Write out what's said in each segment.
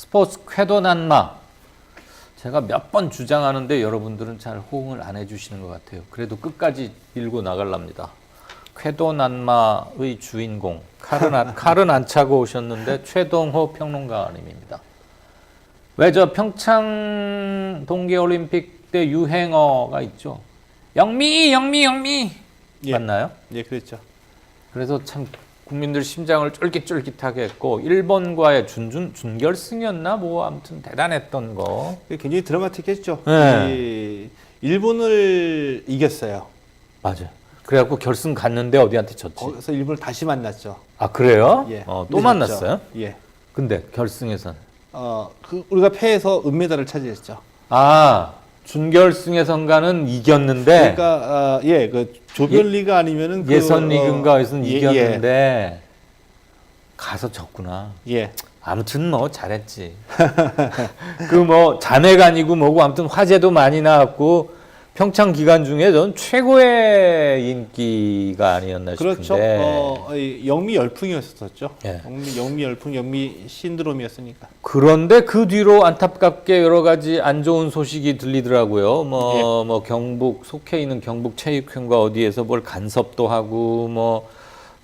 스포츠 쾌도난마. 제가 몇 번 주장하는데 여러분들은 잘 호응을 안 해주시는 것 같아요. 그래도 끝까지 밀고 나갈랍니다. 쾌도난마의 주인공 칼은 안 차고 오셨는데 최동호 평론가님입니다. 왜 저 평창 동계올림픽 때 유행어가 있죠. 영미 예. 맞나요? 예, 그렇죠. 그래서 참 국민들 심장을 쫄깃쫄깃하게 했고 일본과의 준결승이었나 뭐 아무튼 대단했던 거. 굉장히 드라마틱했죠. 네. 이 일본을 이겼어요. 맞아요. 그래갖고 결승 갔는데 어디한테 졌지? 거기서 일본을 다시 만났죠. 아 그래요? 예. 또 근데 만났어요? 졌죠. 예. 근데 결승에선 우리가 패해서 은메달을 차지했죠. 준결승에선가는 이겼는데 그러니까 그 조별리가 아니면은 예선 리그인가에서는 예, 이겼는데 가서 졌구나. 예. 아무튼 뭐 잘했지. 그 뭐 자매가 아니고 뭐고 아무튼 화제도 많이 나왔고 평창 기간 중에 전 최고의 인기가 아니었나 그렇죠. 싶은데. 영미 열풍이었었죠. 예. 영미 열풍, 영미 신드롬이었으니까. 그런데 그 뒤로 안타깝게 여러 가지 안 좋은 소식이 들리더라고요. 뭐 경북 속해 있는 경북 체육회과 어디에서 뭘 간섭도 하고 뭐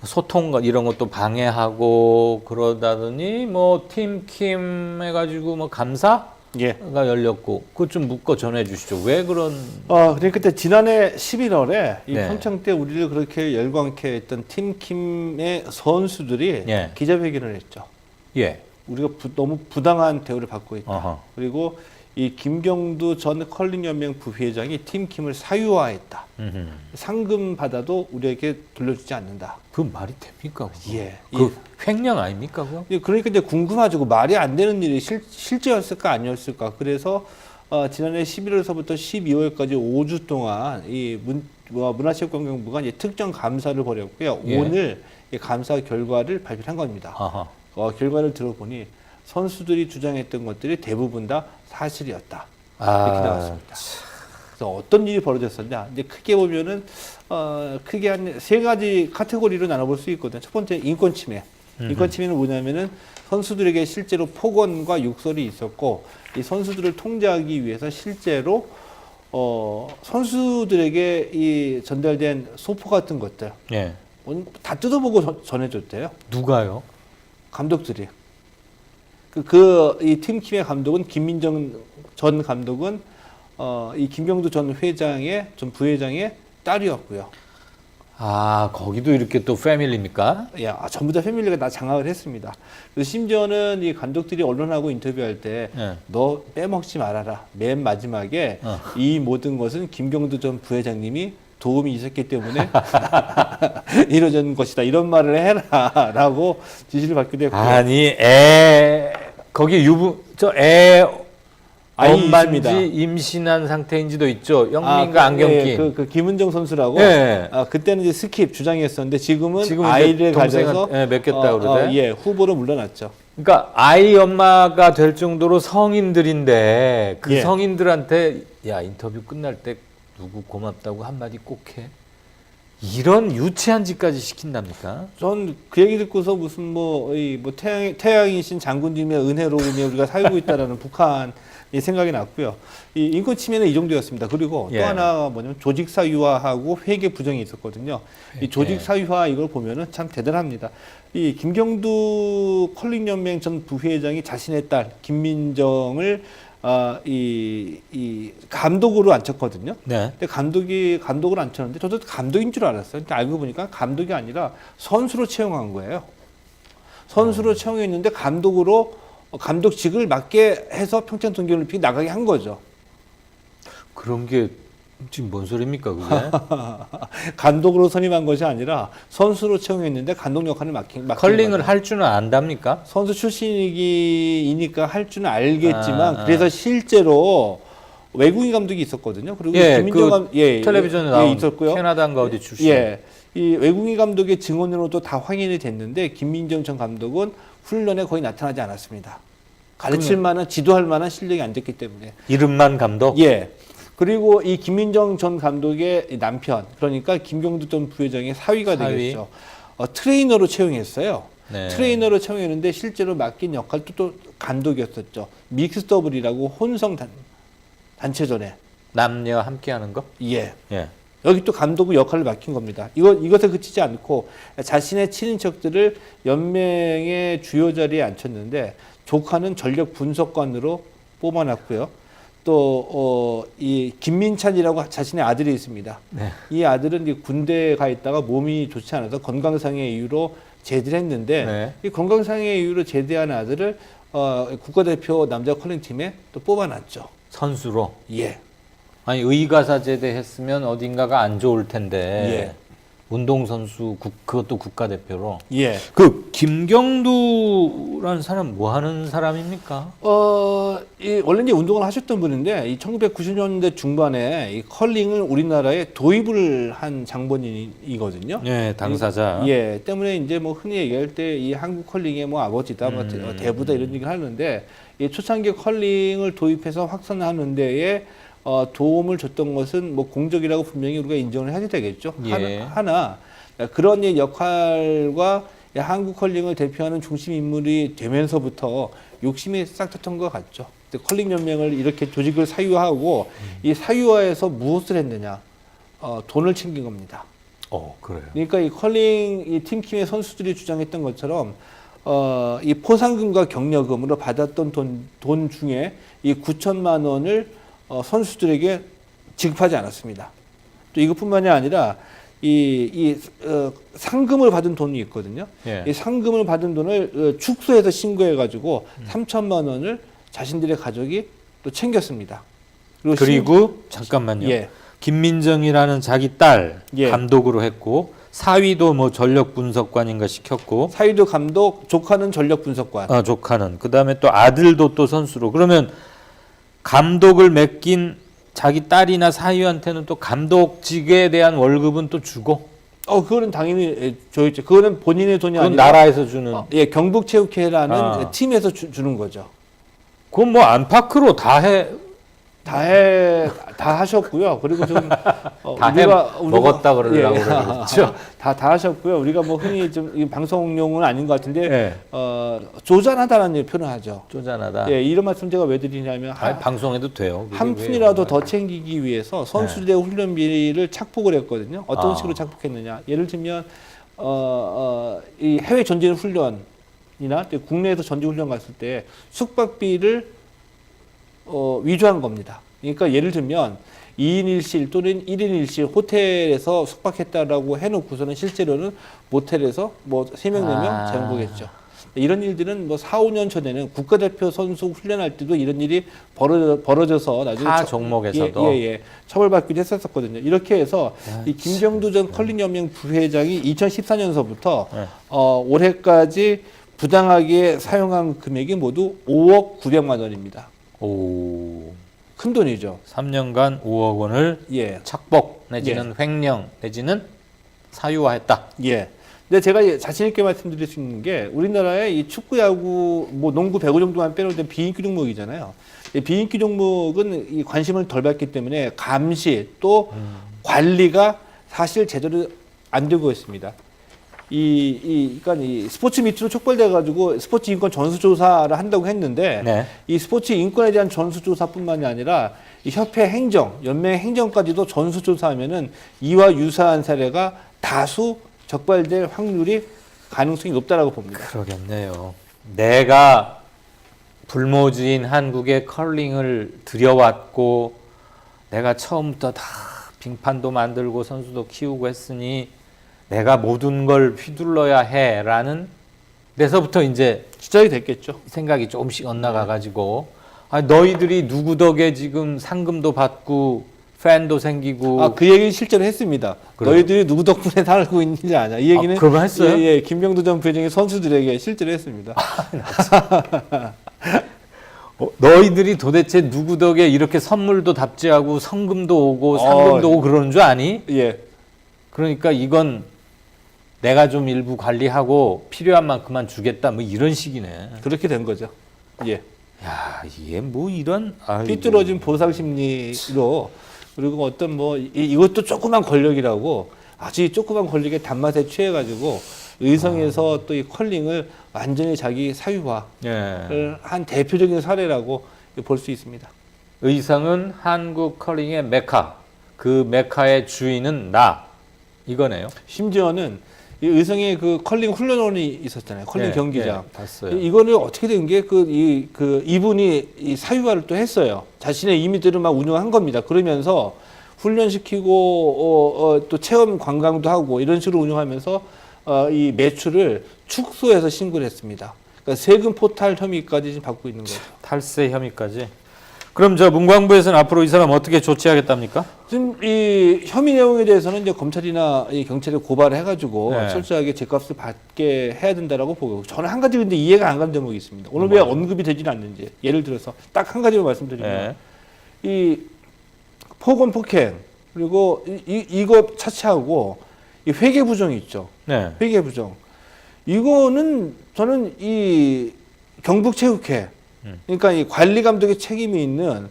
소통 이런 것도 방해하고 그러다더니 뭐 팀킴 해가지고 뭐 감사가 예. 열렸고 그것 좀 묶어 전해 주시죠. 왜 그런? 그러니까 그때 지난해 11월에 이 네. 평창 때 우리를 그렇게 열광케 했던 팀킴의 선수들이 예. 기자회견을 했죠. 예. 우리가 너무 부당한 대우를 받고 있다. 어허. 그리고 이 김경두 전 컬링연맹 부회장이 팀킴을 사유화했다. 음흠. 상금 받아도 우리에게 돌려주지 않는다. 그 말이 됩니까? 그거? 예. 그 횡령 아닙니까? 그거? 그러니까 이제 궁금하죠. 말이 안 되는 일이 실제였을까 아니었을까. 그래서 지난해 11월서부터 12월까지 5주 동안 이 문화체육관광부가 이제 특정 감사를 벌였고요. 예. 오늘 이 감사 결과를 발표한 겁니다. 아하. 결과를 들어보니 선수들이 주장했던 것들이 대부분 다 사실이었다. 이렇게 나왔습니다. 그래서 어떤 일이 벌어졌었냐? 이제 크게 보면은 크게 한 세 가지 카테고리로 나눠볼 수 있거든요. 첫 번째 인권 침해. 인권 침해는 뭐냐면은 선수들에게 실제로 폭언과 욕설이 있었고 이 선수들을 통제하기 위해서 실제로 선수들에게 이 전달된 소포 같은 것들 예. 다 뜯어보고 전해줬대요. 누가요? 감독들이. 이 팀킴의 감독은 김민정 전 감독은 이 김경두 전 부회장의 딸이었고요. 거기도 이렇게 또 패밀리입니까? 전부 다 패밀리가 다 장악을 했습니다. 그래서 심지어는 이 감독들이 언론하고 인터뷰할 때 너 빼먹지 말아라. 맨 마지막에 이 모든 것은 김경두 전 부회장님이 도움이 있었기 때문에 이루어진 것이다. 이런 말을 해라라고 지시를 받기도 했고요. 아니 거기 아이 엄마인지 있습니다. 임신한 상태인지도 있죠. 영민과 안경 낀. 그 김은정 선수라고. 예. 그때는 이제 스킵 주장이었었는데 지금은 이제 아이를 동생은, 가져서 맺겠다 그러대. 후보로 물러났죠. 그러니까 아이 엄마가 될 정도로 성인들인데 그 예. 성인들한테 야 인터뷰 끝날 때 누구 고맙다고 한마디 꼭 해. 이런 유치한 짓까지 시킨답니까? 전 그 얘기 듣고서 무슨 태양이신 장군님의 은혜로움에 우리가 살고 있다라는 북한이 생각이 났고요. 이 인권 침해는 이 정도였습니다. 그리고 예. 또 하나 뭐냐면 조직 사유화하고 회계 부정이 있었거든요. 이 조직 사유화 이걸 보면은 참 대단합니다. 이 김경두 컬링연맹 전 부회장이 자신의 딸 김민정을 이 감독으로 앉혔거든요. 네. 근데 감독을 앉혔는데 저도 감독인 줄 알았어요. 근데 알고 보니까 감독이 아니라 선수로 채용한 거예요. 선수로 채용했는데 감독직을 맡게 해서 평창 동계올림픽 나가게 한 거죠. 그런 게 지금 뭔 소리입니까 그게? 감독으로 선임한 것이 아니라 선수로 채용했는데 감독 역할을 맡긴 컬링을 거죠. 할 줄은 안답니까? 선수 출신이니까 할 줄은 알겠지만 그래서 실제로 외국인 감독이 있었거든요. 그리고 김민정 텔레비전에 나온 있었고요. 캐나다인가 어디 출신. 이 외국인 감독의 증언으로도 다 확인이 됐는데 김민정 전 감독은 훈련에 거의 나타나지 않았습니다. 가르칠 만한 지도할 만한 실력이 안 됐기 때문에. 이름만 감독. 예. 그리고 이 김민정 전 감독의 남편, 그러니까 김경두 전 부회장의 사위가 되겠죠. 트레이너로 채용했어요. 네. 트레이너로 채용했는데 실제로 맡긴 역할도 또 감독이었었죠. 믹스 더블이라고 혼성 단체전에. 남녀 함께하는 거? 예. 예. 여기 또 감독의 역할을 맡긴 겁니다. 이것에 그치지 않고 자신의 친인척들을 연맹의 주요 자리에 앉혔는데 조카는 전력 분석관으로 뽑아놨고요. 또 이 김민찬이라고 자신의 아들이 있습니다. 네. 이 아들은 이제 군대에 가 있다가 몸이 좋지 않아서 건강상의 이유로 제대를 했는데 네. 이 건강상의 이유로 제대한 아들을 국가대표 남자 컬링팀에 또 뽑아놨죠. 선수로. 예. 아니 의가사 제대했으면 어딘가가 안 좋을 텐데 예. 운동선수 그것도 국가대표로. 예. 그 김경두라는 사람 뭐 하는 사람입니까? 원래 이제 운동을 하셨던 분인데, 이 1990년대 중반에 이 컬링을 우리나라에 도입을 한 장본인이거든요. 네, 당사자. 예, 때문에 이제 뭐 흔히 얘기할 때 이 한국 컬링의 뭐 아버지다, 뭐 대부다 이런 얘기를 하는데, 이 초창기 컬링을 도입해서 확산하는 데에 도움을 줬던 것은 뭐 공적이라고 분명히 우리가 인정을 해야 되겠죠. 예. 하나 그런 역할과 한국 컬링을 대표하는 중심 인물이 되면서부터 욕심이 싹 텄던 것 같죠. 컬링 연맹을 이렇게 조직을 사유하고 이 사유화에서 무엇을 했느냐? 돈을 챙긴 겁니다. 그래요. 그러니까 이 컬링 이 팀킴의 선수들이 주장했던 것처럼 이 포상금과 격려금으로 받았던 돈 중에 이 9천만 원을 선수들에게 지급하지 않았습니다. 또 이것뿐만이 아니라 상금을 받은 돈이 있거든요. 예. 이 상금을 받은 돈을 축소해서 신고해가지고 3천만 원을 자신들의 가족이 또 챙겼습니다. 그리고 잠깐만요. 예. 김민정이라는 자기 딸 예. 감독으로 했고 사위도 뭐 전력 분석관인가 시켰고 사위도 감독, 조카는 전력 분석관. 조카는 그다음에 또 아들도 또 선수로. 그러면 감독을 맡긴 자기 딸이나 사위한테는 또 감독직에 대한 월급은 또 주고? 그거는 당연히 줘야죠. 그거는 본인의 돈이 그건 아니라 나라에서 주는. 경북체육회라는 팀에서 주는 거죠. 그건 뭐 안팎으로 다 하셨고요. 그리고 좀 먹었다 그러려고 그러겠죠. 다 하셨고요. 우리가 뭐 흔히 좀 이 방송용은 아닌 것 같은데 예. 조잔하다는 표현을 하죠. 쪼잔하다. 예, 이런 말씀 제가 왜 드리냐면 방송에도 돼요. 한 푼이라도 더 챙기기 위해서 선수들의 훈련비를 착복을 했거든요. 어떤 식으로 착복했느냐? 예를 들면 이 해외 전진 훈련이나 국내에서 전진 훈련 갔을 때 숙박비를 위조한 겁니다. 그러니까 예를 들면 2인 1실 또는 1인 1실 호텔에서 숙박했다라고 해놓고서는 실제로는 모텔에서 뭐 3명, 4명 재운 거겠죠. 이런 일들은 뭐 4, 5년 전에는 국가대표 선수 훈련할 때도 이런 일이 벌어져서 나중에 타 종목에서도 처벌받기도 했었거든요. 이렇게 해서 이 김경두 전 컬링연맹 부회장이 2014년서부터 올해까지 부당하게 사용한 금액이 모두 5억 900만 원입니다. 큰 돈이죠. 3년간 5억 원을 착복 내지는 횡령 내지는 사유화했다. 예. 근데 제가 자신 있게 말씀드릴 수 있는 게 우리나라의 이 축구, 야구, 뭐 농구, 배구 정도만 빼놓은 비인기 종목이잖아요. 이 비인기 종목은 이 관심을 덜 받기 때문에 감시 또 관리가 사실 제대로 안 되고 있습니다. 그러니까 이 스포츠 밑으로 촉발돼가지고 스포츠 인권 전수조사를 한다고 했는데 이 스포츠 인권에 대한 전수조사뿐만이 아니라 이 협회 행정, 연맹 행정까지도 전수조사하면은 이와 유사한 사례가 다수 적발될 확률이 가능성이 높다라고 봅니다. 그러겠네요. 내가 불모지인 한국의 컬링을 들여왔고 내가 처음부터 다 빙판도 만들고 선수도 키우고 했으니 내가 모든 걸 휘둘러야 해라는 데서부터 이제 시작이 됐겠죠. 생각이 조금씩 엇나가가지고 너희들이 누구 덕에 지금 상금도 받고 팬도 생기고 그 얘기는 실제로 했습니다. 그래요? 너희들이 누구 덕분에 살고 있는지 아냐. 이 얘기는 그러면 했어요? 예, 김경두 전 부회장이 선수들에게 실제로 했습니다. 너희들이 도대체 누구 덕에 이렇게 선물도 답지하고 성금도 오고 상금도 오고 그러는 줄 아니? 예. 그러니까 이건 내가 좀 일부 관리하고 필요한 만큼만 주겠다 뭐 이런 식이네. 그렇게 된 거죠. 예. 야, 이게 뭐 이런 삐뚤어진 보상 심리로 그리고 어떤 뭐 이것도 조그만 권력이라고 아주 조그만 권력의 단맛에 취해가지고 의성에서 또 이 컬링을 완전히 자기 사유화를 예. 한 대표적인 사례라고 볼 수 있습니다. 의성은 한국 컬링의 메카. 그 메카의 주인은 나. 이거네요. 심지어는 이 의성에 그 컬링 훈련원이 있었잖아요. 컬링 예, 경기장. 예, 봤어요. 이거는 어떻게 된 게 이분이 이 사유화를 또 했어요. 자신의 이미지를 막 운영한 겁니다. 그러면서 훈련시키고 또 체험 관광도 하고 이런 식으로 운영하면서 이 매출을 축소해서 신고를 했습니다. 그러니까 세금 포탈 혐의까지 지금 받고 있는 거죠. 탈세 혐의까지. 그럼 저 문광부에서는 앞으로 이 사람 어떻게 조치하겠답니까? 지금 이 혐의 내용에 대해서는 이제 검찰이나 이 경찰에 고발을 해가지고 네. 철저하게 제값을 받게 해야 된다라고 보고, 저는 한 가지 근데 이해가 안 가는 대목이 있습니다. 오늘 왜 언급이 되지는 않는지. 예를 들어서 딱 한 가지만 말씀드리면 이 폭언 폭행 그리고 이거 차치하고 이 회계 부정이 있죠. 네. 회계 부정. 이거는 저는 이 경북체육회, 그러니까 이 관리 감독의 책임이 있는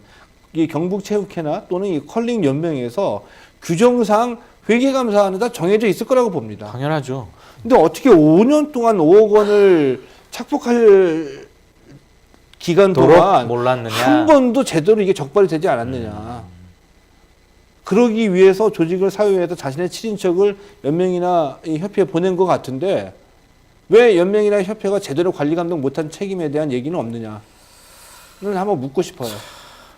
이 경북체육회나 또는 이 컬링 연맹에서 규정상 회계 감사하는 다 정해져 있을 거라고 봅니다. 당연하죠. 근데 어떻게 5년 동안 5억 원을 착복할 기간 동안 몰랐느냐? 한 번도 제대로 이게 적발이 되지 않았느냐. 그러기 위해서 조직을 사유해서 자신의 친인척을 연맹이나 이 협회에 보낸 것 같은데 왜 연맹이나 협회가 제대로 관리 감독 못한 책임에 대한 얘기는 없느냐를 한번 묻고 싶어요.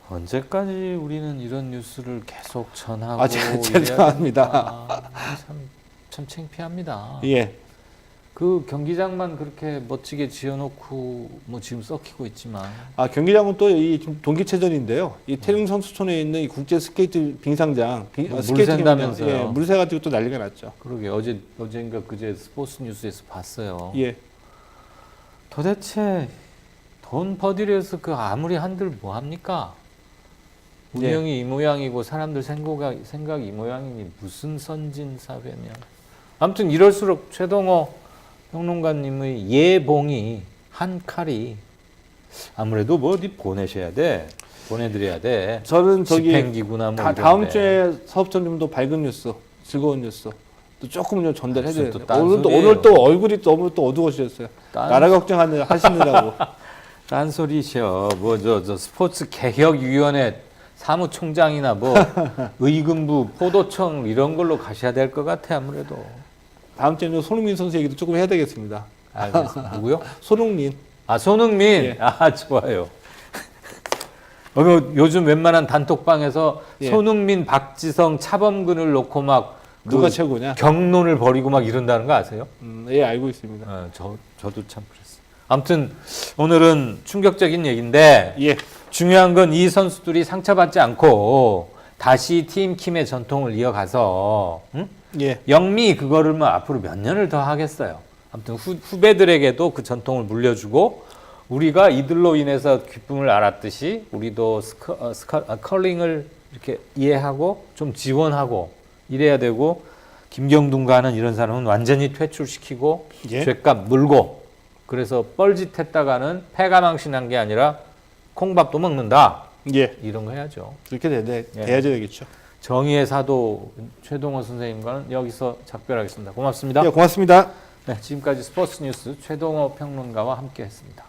언제까지 우리는 이런 뉴스를 계속 전하고 죄송합니다. 참 창피합니다. 예. 그 경기장만 그렇게 멋지게 지어놓고 뭐 지금 썩히고 있지만 경기장은 또 이 동기체전인데요. 이 태릉 선수촌에 있는 이 국제 스케이트 빙상장, 물 스케이트 샌다면서요. 예, 물 새가지고 또 난리가 났죠. 그러게 어젠가 그제 스포츠 뉴스에서 봤어요. 예. 도대체 돈 버디려서 그 아무리 한들 뭐 합니까? 운영이 이 모양이고 사람들 생각이 이 모양이니 무슨 선진 사회냐. 아무튼 이럴수록 최동호 평론가님의 예봉이 한 칼이 아무래도 뭐 어디 보내셔야 돼. 보내드려야 돼. 저는 저기 집행기구나 뭐 다음 이런데. 주에 사업장님도 밝은 뉴스, 즐거운 뉴스 또 조금 좀 전달해줘야 무슨 또 돼요. 딴소리예요. 오늘 또 얼굴이 너무 또 어두워지셨어요. 나라 걱정하시느라고. 딴소리셔. 뭐 저 스포츠 개혁위원회 사무총장이나 뭐 의금부, 포도청 이런 걸로 가셔야 될 것 같아 아무래도. 다음 주에는 손흥민 선수 얘기도 조금 해야 되겠습니다. 알겠습니다. 누구요? 손흥민. 손흥민. 예. 좋아요. 요즘 웬만한 단톡방에서 예. 손흥민, 박지성, 차범근을 놓고 막 누가 최고냐? 경론을 벌이고 막 이런다는 거 아세요? 예, 알고 있습니다. 저도 참 그랬어요. 아무튼 오늘은 충격적인 얘기인데 예. 중요한 건 이 선수들이 상처받지 않고 다시 팀킴의 전통을 이어가서 예. 영미 그거를 뭐 앞으로 몇 년을 더 하겠어요. 아무튼 후배들에게도 그 전통을 물려주고 우리가 이들로 인해서 기쁨을 알았듯이 우리도 컬링을 이렇게 이해하고 좀 지원하고 이래야 되고 김경둔과는 이런 사람은 완전히 퇴출시키고 예. 죗값 물고 그래서 뻘짓했다가는 패가망신한 게 아니라 콩밥도 먹는다. 예. 이런 거 해야죠. 그렇게 예. 돼야 되겠죠. 정의의 사도 최동호 선생님과는 여기서 작별하겠습니다. 고맙습니다. 예, 고맙습니다. 네, 지금까지 스포츠 뉴스 최동호 평론가와 함께했습니다.